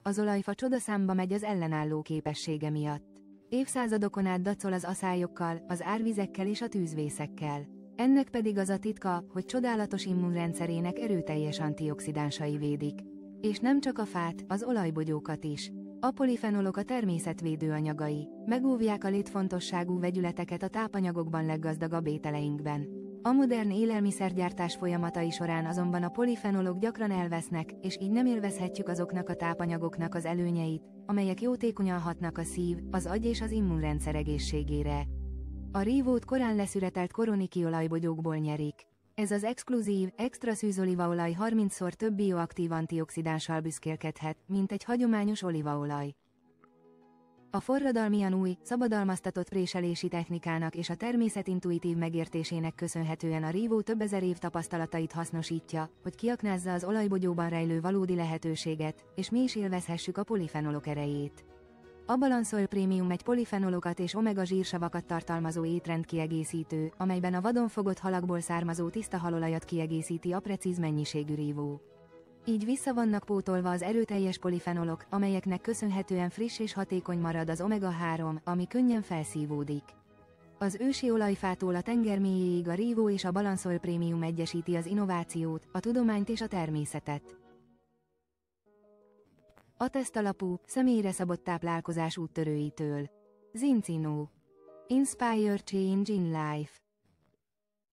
Az olajfa csodaszámba megy az ellenálló képessége miatt. Évszázadokon át dacol az aszályokkal, az árvizekkel és a tűzvészekkel. Ennek pedig az a titka, hogy csodálatos immunrendszerének erőteljes antioxidánsai védik. És nem csak a fát, az olajbogyókat is. A polifenolok a természet védőanyagai, megóvják a létfontosságú vegyületeket a tápanyagokban leggazdagabb ételeinkben. A modern élelmiszergyártás folyamatai során azonban a polifenolok gyakran elvesznek, és így nem élvezhetjük azoknak a tápanyagoknak az előnyeit, amelyek jótékonyan hatnak a szív, az agy és az immunrendszer egészségére. A rívót korán leszüretelt koroniki olajbogyókból nyerik. Ez az exkluzív, extra szűz olívaolaj 30-szor több bioaktív antioxidánssal büszkélkedhet, mint egy hagyományos olívaolaj. A forradalmian új, szabadalmaztatott préselési technikának és a természet intuitív megértésének köszönhetően a rívó több ezer év tapasztalatait hasznosítja, hogy kiaknázza az olajbogyóban rejlő valódi lehetőséget, és mi is élvezhessük a polifenolok erejét. A Balance Oil Premium egy polifenolokat és omega zsírsavakat tartalmazó étrendkiegészítő, amelyben a vadon fogott halakból származó tiszta halolajat kiegészíti a precíz mennyiségű rívó. Így vissza vannak pótolva az erőteljes polifenolok, amelyeknek köszönhetően friss és hatékony marad az omega-3, ami könnyen felszívódik. Az ősi olajfától a tenger mélyéig a rívó és a Balance Oil Premium egyesíti az innovációt, a tudományt és a természetet. A tesztalapú, személyre szabott táplálkozás úttörőitől. Zincino. Inspire Change in Life.